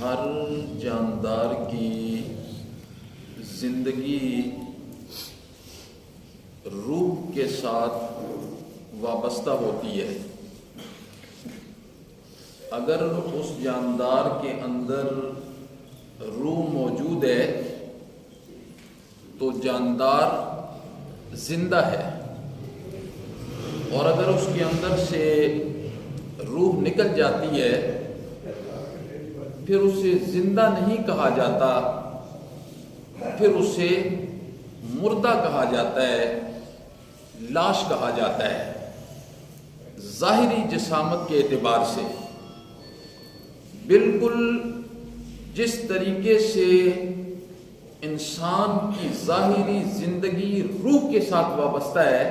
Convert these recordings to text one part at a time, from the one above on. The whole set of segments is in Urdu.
ہر جاندار کی زندگی روح کے ساتھ وابستہ ہوتی ہے۔ اگر اس جاندار کے اندر روح موجود ہے تو جاندار زندہ ہے، اور اگر اس کے اندر سے روح نکل جاتی ہے پھر اسے زندہ نہیں کہا جاتا، پھر اسے مردہ کہا جاتا ہے، لاش کہا جاتا ہے۔ ظاہری جسامت کے اعتبار سے بالکل جس طریقے سے انسان کی ظاہری زندگی روح کے ساتھ وابستہ ہے،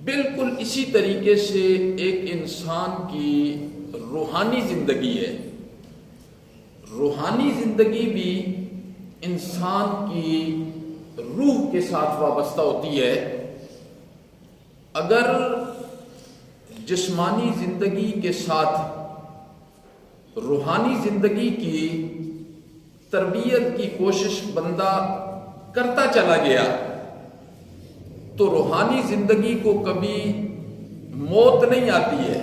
بالکل اسی طریقے سے ایک انسان کی روحانی زندگی ہے۔ روحانی زندگی بھی انسان کی روح کے ساتھ وابستہ ہوتی ہے۔ اگر جسمانی زندگی کے ساتھ روحانی زندگی کی تربیت کی کوشش بندہ کرتا چلا گیا تو روحانی زندگی کو کبھی موت نہیں آتی ہے۔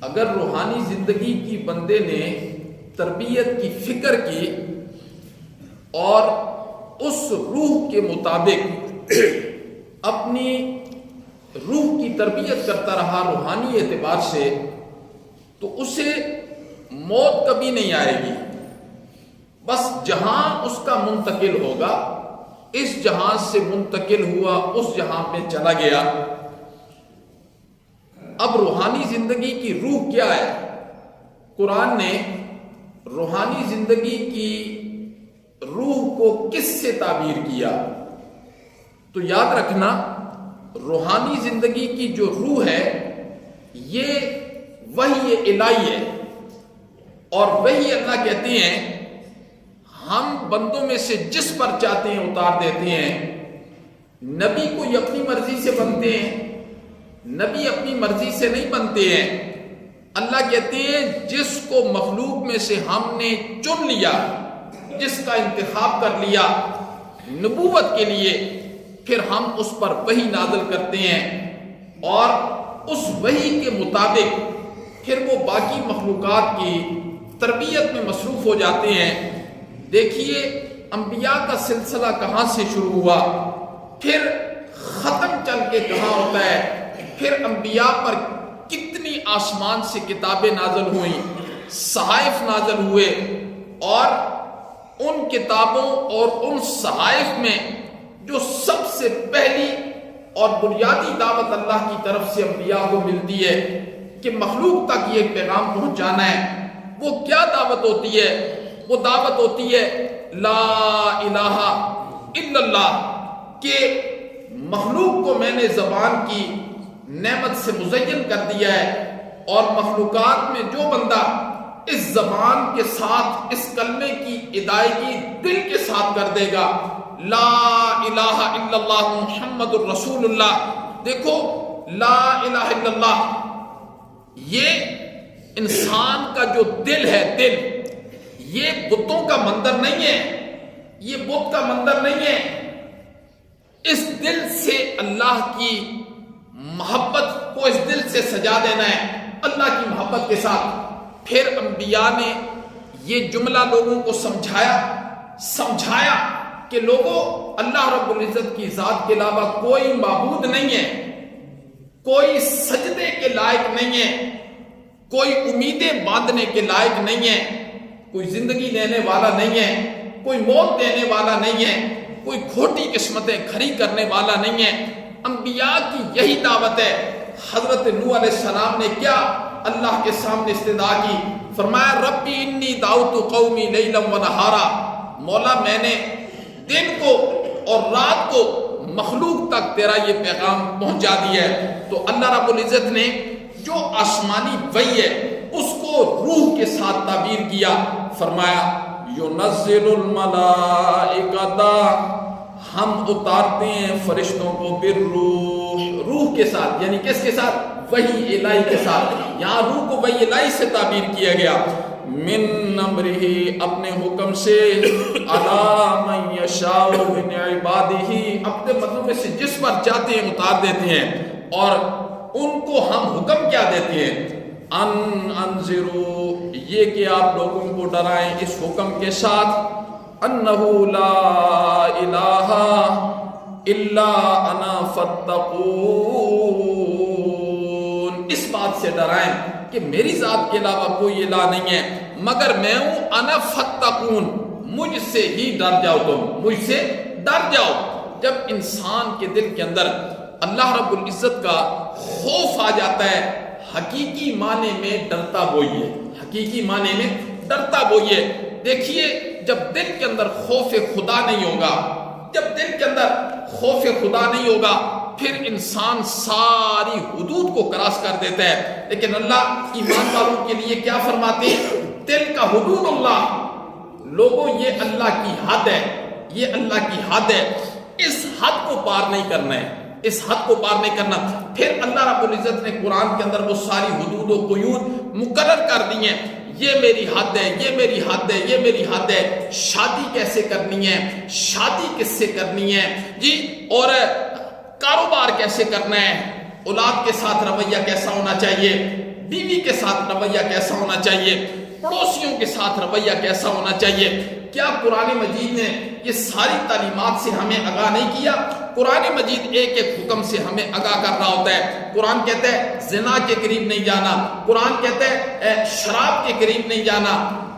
اگر روحانی زندگی کی بندے نے تربیت کی فکر کی اور اس روح کے مطابق اپنی روح کی تربیت کرتا رہا روحانی اعتبار سے، تو اسے موت کبھی نہیں آئے گی۔ بس جہاں اس کا منتقل ہوگا، اس جہاں سے منتقل ہوا اس جہاں پہ چلا گیا۔ اب روحانی زندگی کی روح کیا ہے؟ قرآن نے روحانی زندگی کی روح کو کس سے تعبیر کیا؟ تو یاد رکھنا، روحانی زندگی کی جو روح ہے یہ وحی الہی ہے، اور وحی اللہ کہتے ہیں ہم بندوں میں سے جس پر چاہتے ہیں اتار دیتے ہیں۔ نبی کوئی اپنی مرضی سے بنتے ہیں؟ نبی اپنی مرضی سے نہیں بنتے ہیں۔ اللہ کہتے ہیں جس کو مخلوق میں سے ہم نے چن لیا، جس کا انتخاب کر لیا نبوت کے لیے، پھر ہم اس پر وحی نازل کرتے ہیں، اور اس وحی کے مطابق پھر وہ باقی مخلوقات کی تربیت میں مصروف ہو جاتے ہیں۔ دیکھیے انبیاء کا سلسلہ کہاں سے شروع ہوا، پھر ختم چل کے کہاں ہوتا ہے، پھر انبیاء پر کتنی آسمان سے کتابیں نازل ہوئیں، صحائف نازل ہوئے، اور ان کتابوں اور ان صحائف میں جو سب سے پہلی اور بنیادی دعوت اللہ کی طرف سے انبیاء کو ملتی ہے کہ مخلوق تک یہ پیغام پہنچانا ہے، وہ کیا دعوت ہوتی ہے؟ وہ دعوت ہوتی ہے لا الہ الا اللہ، کہ مخلوق کو میں نے زبان کی نعمت سے مزین کر دیا ہے، اور مخلوقات میں جو بندہ اس زبان کے ساتھ اس کلمے کی ادائیگی دل کے ساتھ کر دے گا، لا الہ الا اللہ محمد الرسول اللہ۔ دیکھو لا الہ الا اللہ یہ انسان کا جو دل ہے، دل، یہ بتوں کا مندر نہیں ہے، یہ بت کا مندر نہیں ہے۔ اس دل سے اللہ کی محبت کو اس دل سے سجا دینا ہے، اللہ کی محبت کے ساتھ۔ پھر انبیاء نے یہ جملہ لوگوں کو سمجھایا کہ لوگوں، اللہ رب العزت کی ذات کے علاوہ کوئی معبود نہیں ہے، کوئی سجدے کے لائق نہیں ہے، کوئی امیدیں باندھنے کے لائق نہیں ہے، کوئی زندگی لینے والا نہیں ہے، کوئی موت دینے والا نہیں ہے، کوئی کھوٹی قسمتیں کھڑی کرنے والا نہیں ہے۔ انبیاء کی یہی دعوت ہے۔ حضرت نوح علیہ السلام نے کیا اللہ کے سامنے استدعا کی؟ فرمایا ربی انی دعوت قومی لیلا ونہارا، مولا میں نے دن کو اور رات کو مخلوق تک تیرا یہ پیغام پہنچا دیا ہے۔ تو اللہ رب العزت نے جو آسمانی وحی ہے اس کو روح کے ساتھ تعبیر کیا، فرمایا ینزل الملائکۃ، ہم اتارتے ہیں فرشتوں کو بالروح، روح کے ساتھ، یعنی کس کے ساتھ؟ وحی الہی کے ساتھ۔ یہاں روح کو ویلائی سے تعبیر کیا گیا، من امرہ اپنے حکم سے، علی من یشاء من عبادہ اپنے بندوں میں سے جس پر چاہتے ہیں اتار دیتے ہیں، اور ان کو ہم حکم کیا دیتے ہیں، ان انذروا یہ کہ آپ لوگوں کو ڈرائیں اس حکم کے ساتھ، انہ لا الہ الا انا فاتقون، اس بات سے ڈرائیں کہ میری ذات کے علاوہ کوئی الہ نہیں ہے مگر میں ہوں، انا فاتقون مجھ سے ہی ڈر جاؤ، تم مجھ سے ڈر جاؤ۔ جب انسان کے دل کے اندر اللہ رب العزت کا خوف آ جاتا ہے، حقیقی معنی میں ڈرتا وہی ہے، حقیقی معنی میں ڈرتا وہی ہے۔ دیکھیے جب دل کے اندر خوف خدا نہیں ہوگا، جب دل کے اندر خوف خدا نہیں ہوگا، پھر انسان ساری حدود کو کراس کر دیتا ہے۔ لیکن اللہ ایمان والوں کے لیے کیا فرماتے ہیں، دل کا حدود اللہ، لوگوں یہ اللہ کی حد ہے، یہ اللہ کی حد ہے، اس حد کو پار نہیں کرنا ہے، اس حد کو پار نہیں کرنا۔ پھر اللہ رب العزت نے قرآن کے اندر وہ ساری حدود و قیود مقرر کر دی ہیں، یہ میری حد ہے، یہ میری حد ہے، یہ میری حد ہے، شادی کیسے کرنی ہے، شادی کس سے کرنی ہے جی، اور کاروبار کیسے کرنا ہے، اولاد کے ساتھ رویہ کیسا ہونا چاہیے، بیوی کے ساتھ رویہ کیسا ہونا چاہیے، پڑوسیوں کے ساتھ رویہ کیسا ہونا چاہیے۔ کیا قرآن مجید نے یہ ساری تعلیمات سے ہمیں آگاہ نہیں کیا؟ قرآن مجید ایک ایک حکم سے ہمیں آگاہ کر رہا ہوتا ہے۔ قرآن کہتا ہے زنا کے قریب نہیں جانا، قرآن کہتا ہے شراب کے قریب نہیں جانا،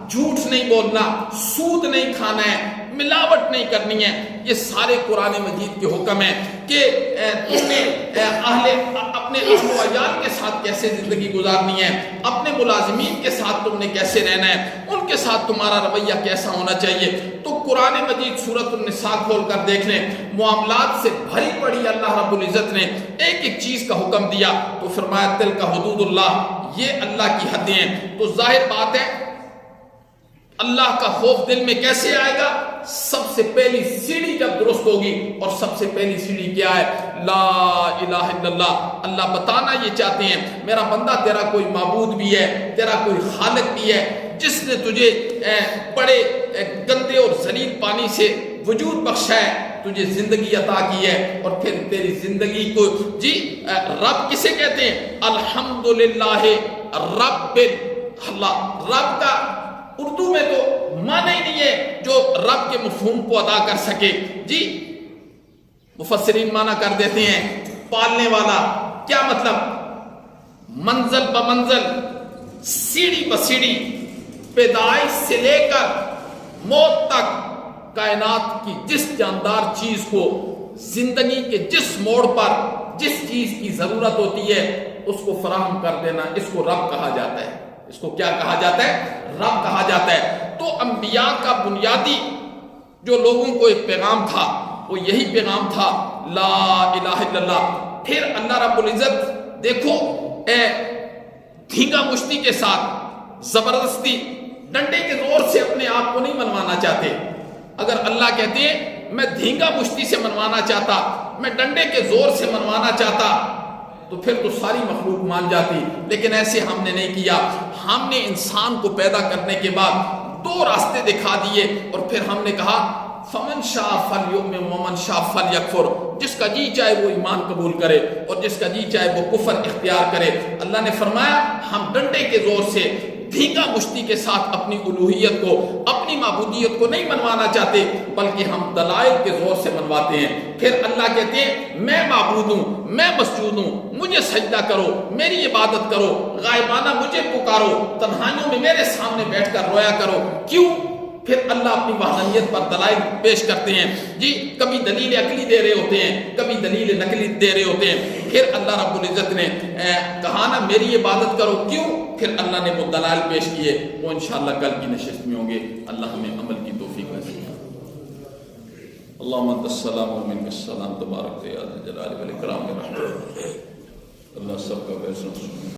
جھوٹ نہیں بولنا، سود نہیں کھانا ہے، ملاوٹ نہیں کرنی ہے۔ یہ سارے قرآن مجید کے حکم ہیں کہ تم نے اپنے اہل و عیال کے ساتھ کیسے زندگی گزارنی ہے، اپنے ملازمین کے ساتھ تم نے کیسے رہنا ہے، ان کے ساتھ تمہارا رویہ کیسا ہونا چاہیے۔ تو قرآن مجید سورۃ النساء کھول کر دیکھ لیں، معاملات سے بھری پڑی اللہ رب العزت نے ایک ایک چیز کا حکم دیا، تو فرمایا تلک حدود اللہ، یہ اللہ کی حدیں ہیں۔ تو ظاہر بات ہے اللہ کا خوف دل میں کیسے آئے گا؟ سب سے پہلی سیڑھی جب درست ہوگی، اور سب سے پہلی سیڑھی کیا ہے؟ لا الہ الا اللہ۔ اللہ بتانا یہ چاہتے ہیں میرا بندہ تیرا کوئی معبود بھی ہے، تیرا کوئی خالق بھی ہے، جس نے تجھے بڑے گندے اور ذلیل پانی سے وجود بخشا ہے، تجھے زندگی عطا کی ہے، اور پھر تیری زندگی کو جی رب کسے کہتے ہیں؟ الحمدللہ رب اللہ۔ رب کا اردو میں تو معنی ہی نہیں ہے جو رب کے مفہوم کو ادا کر سکے جی۔ مفسرین معنی کر دیتے ہیں پالنے والا، کیا مطلب؟ منزل بمنزل، سیڑھی بسیڑھی، پیدائش سے لے کر موت تک کائنات کی جس جاندار چیز کو زندگی کے جس موڑ پر جس چیز کی ضرورت ہوتی ہے اس کو فراہم کر دینا، اس کو رب کہا جاتا ہے۔ اس کو کیا کہا جاتا ہے؟ رب کہا جاتا ہے۔ تو انبیاء کا بنیادی جو لوگوں کو ایک پیغام تھا وہ یہی پیغام تھا، لا الہ الا اللہ۔ پھر اللہ رب العزت دیکھو دھینگا مشتی کے ساتھ زبردستی ڈنڈے کے زور سے اپنے آپ کو نہیں منوانا چاہتے۔ اگر اللہ کہتے ہیں میں دھینگا مشتی سے منوانا چاہتا، میں ڈنڈے کے زور سے منوانا چاہتا، تو پھر تو ساری مخلوق مان جاتی، لیکن ایسے ہم نے نہیں کیا۔ ہم نے انسان کو پیدا کرنے کے بعد دو راستے دکھا دیے، اور پھر ہم نے کہا فمن شاء فلیؤمن ومن شاء فلیکفر، جس کا جی چاہے وہ ایمان قبول کرے اور جس کا جی چاہے وہ کفر اختیار کرے۔ اللہ نے فرمایا ہم ڈنڈے کے زور سے دھینگا مشتی کے ساتھ اپنی الوہیت کو، اپنی معبودیت کو نہیں منوانا چاہتے، بلکہ ہم دلائل کے زور سے منواتے ہیں۔ پھر اللہ کہتے ہیں میں معبود ہوں، میں مسجود ہوں، مجھے سجدہ کرو، میری عبادت کرو، غائبانہ مجھے پکارو، تنہائیوں میں میرے سامنے بیٹھ کر رویا کرو۔ کیوں؟ پھر اللہ اپنی وحدانیت پر دلائل پیش کرتے ہیں جی، کبھی دلیل عقلی دے رہے ہوتے ہیں، کبھی دلیل نقلی دے رہے ہوتے ہیں۔ پھر اللہ رب العزت نے کہا نا میری عبادت کرو، کیوں؟ پھر اللہ نے وہ دلائل پیش کیے، وہ انشاءاللہ کل کی نشست میں ہوں گے۔ اللہ ہمیں عمل کی توفیق نصیب فرمائے۔ اللہم انت السلام و منک السلام، تبارک یا ذا الجلال والاکرام۔ اللہ سب کا فیصلہ